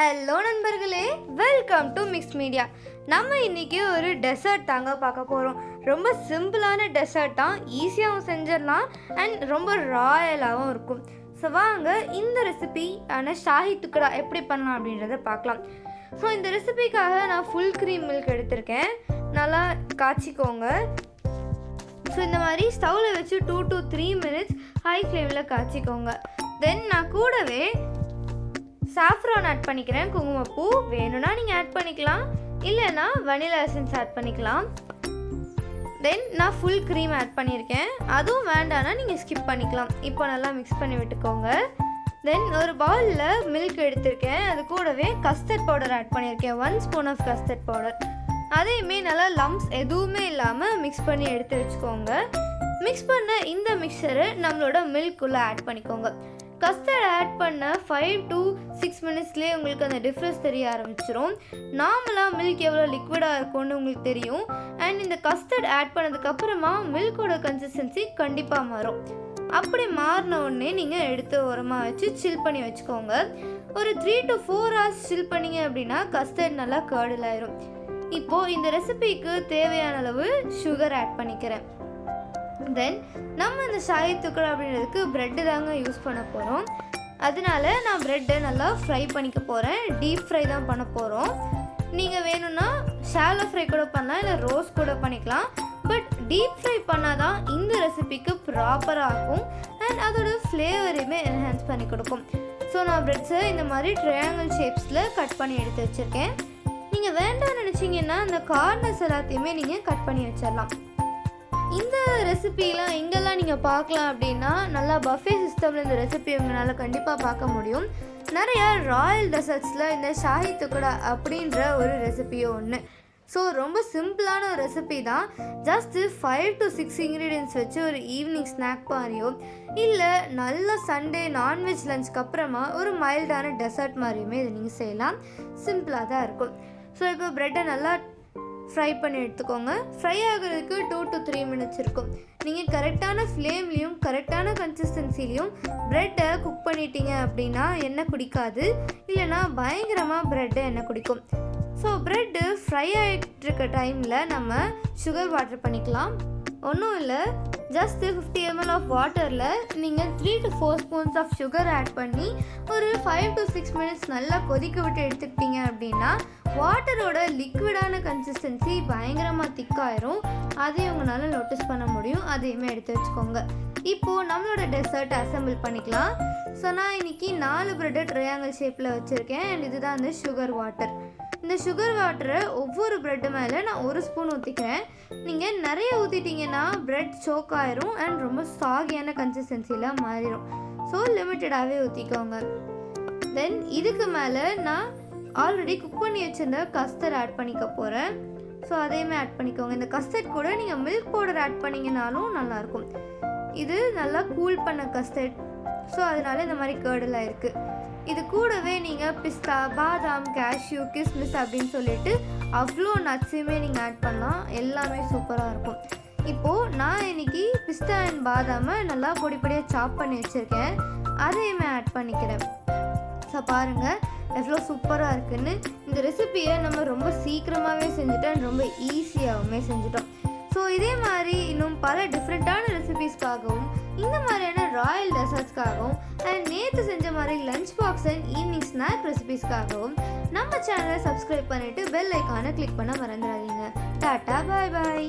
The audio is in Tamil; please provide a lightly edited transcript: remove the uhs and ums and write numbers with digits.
ஹலோ நண்பர்களே, வெல்கம் டு மிக்ஸ் மீடியா. நம்ம இன்றைக்கி ஒரு டெசர்ட் தாங்க பார்க்க போகிறோம். ரொம்ப சிம்பிளான டெசர்ட் தான், ஈஸியாகவும் செஞ்சிடலாம் அண்ட் ரொம்ப ராயலாகவும் இருக்கும். ஸோ வாங்க இந்த ரெசிபி ஷாஹி துக்கடா எப்படி பண்ணலாம் அப்படின்றத பார்க்கலாம். ஸோ இந்த ரெசிபிக்காக நான் ஃபுல் க்ரீம் மில்க் எடுத்திருக்கேன். நல்லா காய்ச்சிக்கோங்க. ஸோ இந்த மாதிரி ஸ்டவ்வில் வச்சு 2 to 3 minutes ஹை ஃப்ளேமில் காய்ச்சிக்கோங்க. தென் நான் கூடவே சாஃப்ரான் ஆட் பண்ணிக்கிறேன். குங்குமப்பூ வேணும்னா நீங்கள் ஆட் பண்ணிக்கலாம், இல்லைன்னா வனிலா எசன்ஸ் ஆட் பண்ணிக்கலாம். தென் நான் ஃபுல் க்ரீம் ஆட் பண்ணியிருக்கேன். அதுவும் வேண்டானா நீங்கள் ஸ்கிப் பண்ணிக்கலாம். இப்போ நல்லா மிக்ஸ் பண்ணி விட்டுக்கோங்க. தென் ஒரு பவுலில் மில்க் எடுத்திருக்கேன். அது கூடவே கஸ்டர்ட் பவுடர் ஆட் பண்ணியிருக்கேன். 1 ஸ்பூன் ஆஃப் கஸ்டர்ட் பவுடர். அதையுமே நல்லா லம்ப்ஸ் எதுவுமே இல்லாமல் மிக்ஸ் பண்ணி எடுத்து வச்சுக்கோங்க. மிக்ஸ் பண்ண இந்த மிக்சரை நம்மளோட மில்க்குள்ளே ஆட் பண்ணிக்கோங்க. கஸ்டர்ட் ஆட் பண்ண 5 to 6 minutesலேயே உங்களுக்கு அந்த டிஃப்ரென்ஸ் தெரிய ஆரம்பிச்சிடும். நார்மலாக மில்க் எவ்வளோ லிக்விடாக இருக்கும்னு உங்களுக்கு தெரியும். அண்ட் இந்த கஸ்டர்ட் ஆட் பண்ணதுக்கப்புறமா மில்கோட கன்சிஸ்டன்சி கண்டிப்பாக மாறும். அப்படி மாறின உடனே நீங்கள் எடுத்து உரமாக வச்சு சில் பண்ணி வச்சுக்கோங்க. ஒரு 3 to 4 hours சில் பண்ணிங்க அப்படின்னா கஸ்டர்ட் நல்லா கர்டில் ஆயிரும். இப்போது இந்த ரெசிபிக்கு தேவையான அளவு சுகர் ஆட் பண்ணிக்கிறேன். தென் நம்ம இந்த ஷாஹி துக்கடா அப்படின்றதுக்கு ப்ரெட்டு தாங்க யூஸ் பண்ண போகிறோம். அதனால நான் ப்ரெட்டை நல்லா ஃப்ரை பண்ணிக்க போகிறேன். டீப் ஃப்ரை தான் பண்ண போகிறோம். நீங்கள் வேணும்னா ஷாலோ ஃப்ரை கூட பண்ணலாம், இல்லை ரோஸ்ட் கூட பண்ணிக்கலாம். பட் டீப் ஃப்ரை பண்ணால் தான் இந்த ரெசிபிக்கு ப்ராப்பராக ஆகும் அண்ட் அதோட ஃப்ளேவரையுமே என்ஹான்ஸ் பண்ணி கொடுக்கும். ஸோ நான் ப்ரெட்ஸை இந்த மாதிரி ட்ரையாங்கிள் ஷேப்ஸில் கட் பண்ணி எடுத்து வச்சுருக்கேன். நீங்கள் வேண்டாம்னு நினச்சிங்கன்னா அந்த கார்னர்ஸ் எல்லாத்தையுமே நீங்கள் கட் பண்ணி வச்சிடலாம். இந்த ரெசிபிலாம் எங்கெல்லாம் நீங்கள் பார்க்கலாம் அப்படின்னா, நல்லா பஃபே சிஸ்டமில் இந்த ரெசிபி உங்களால் கண்டிப்பாக பார்க்க முடியும். நிறைய ராயல் டெசர்ட்ஸில் இந்த ஷாஹி துக்கடா அப்படின்ற ஒரு ரெசிபியும் ஒன்று. ஸோ ரொம்ப சிம்பிளான ஒரு ரெசிபி தான். ஜஸ்ட்டு 5 to 6 ingredients வச்சு ஒரு ஈவினிங் ஸ்நாக் மாதிரியோ, இல்லை நல்ல சண்டே நான்வெஜ் லஞ்சுக்கு அப்புறமா ஒரு மைல்டான டெசர்ட் மாதிரியுமே இதை நீங்கள் செய்யலாம். சிம்பிளாக தான் இருக்கும். ஸோ இப்போ ப்ரெட்டை நல்லா ஃப்ரை பண்ணி எடுத்துக்கோங்க. ஃப்ரை ஆகிறதுக்கு 2 to 3 minutes இருக்கும். நீங்கள் கரெக்டான ஃப்ளேம்லேயும் கரெக்டான கன்சிஸ்டன்சிலையும் ப்ரெட்டை குக் பண்ணிட்டீங்க அப்படின்னா எண்ணெய் குடிக்காது, இல்லைனா பயங்கரமாக ப்ரெட்டை எண்ணெய் குடிக்கும். ஸோ ப்ரெட்டு ஃப்ரை ஆகிட்டு இருக்க டைமில் நம்ம சுகர் வாட்டர் பண்ணிக்கலாம். ஒன்றும் இல்லை, ஜஸ்ட்டு 50 ml ஆஃப் வாட்டரில் நீங்கள் 3 to 4 spoons of sugar add பண்ணி ஒரு 5 to 6 minutes நல்லா கொதிக்க விட்டு எடுத்துக்கிட்டீங்க அப்படின்னா வாட்டரோட லிக்விடான கன்சிஸ்டன்சி பயங்கரமாக திக்காயிரும். அதையும் உங்களால் நோட்டீஸ் பண்ண முடியும். அதையுமே எடுத்து வச்சுக்கோங்க. இப்போது நம்மளோட டெசர்ட் அசம்பிள் பண்ணிக்கலாம். ஸோ நான் இன்றைக்கி 4 ப்ரெட்டை ட்ரையாங்கிள் ஷேப்பில் வச்சுருக்கேன். அண்ட் இதுதான் அந்த சுகர் வாட்டர். இந்த சுகர் வாட்டரை ஒவ்வொரு ப்ரெட்டு மேலே நான் 1 ஸ்பூன் ஊற்றிக்கிறேன். நீங்கள் நிறைய ஊற்றிட்டிங்கன்னா ப்ரெட் சோக் ஆயிரும் அண்ட் ரொம்ப சாகியான கன்சிஸ்டன்சியில் மாறிடும். ஸோ லிமிட்டடாகவே ஊற்றிக்கோங்க. தென் இதுக்கு மேலே நான் ஆல்ரெடி குக் பண்ணி வச்சுருந்த கஸ்டர்ட் ஆட் பண்ணிக்க போகிறேன். ஸோ அதையுமே ஆட் பண்ணிக்கோங்க. இந்த கஸ்டர்ட் கூட நீங்கள் மில்க் பவுடர் ஆட் பண்ணிங்கனாலும் நல்லாயிருக்கும். இது நல்லா கூல் பண்ண கஸ்டர்ட். ஸோ அதனால இந்த மாதிரி கர்டலாக இருக்குது. இது கூடவே நீங்கள் பிஸ்தா, பாதாம், கேஷ்யூ, கிஸ்மிஸ் அப்படின்னு சொல்லிட்டு அவ்வளோ நட்ஸுமே நீங்கள் ஆட் பண்ணலாம். எல்லாமே சூப்பராக இருக்கும். இப்போது நான் இன்றைக்கி பிஸ்தா அண்ட் பாதாமை நல்லா பொடி பொடியாக சாப் பண்ணி வச்சுருக்கேன். அதையுமே ஆட் பண்ணிக்கிறேன். ஸோ பாருங்கள் எவ்வளோ சூப்பராக இருக்குதுன்னு. இந்த ரெசிபியை நம்ம ரொம்ப சீக்கிரமாகவே செஞ்சுட்டோம், ரொம்ப ஈஸியாகவுமே செஞ்சுட்டோம். ஸோ இதே மாதிரி இன்னும் பல டிஃப்ரெண்ட்டான ரெசிபீஸ்க்காகவும், இந்த மாதிரியான ராயல் டெசர்ட்ஸ்க்காகவும் அண்ட் நேற்று செஞ்ச மாதிரி lunch box and evening snack ரெசிபீஸ்க்காகவும் நம்ம சேனலை சப்ஸ்கிரைப் பண்ணிவிட்டு பெல் ஐக்கானை கிளிக் பண்ண மறந்துடாதீங்க. டாட்டா, பாய் பாய்.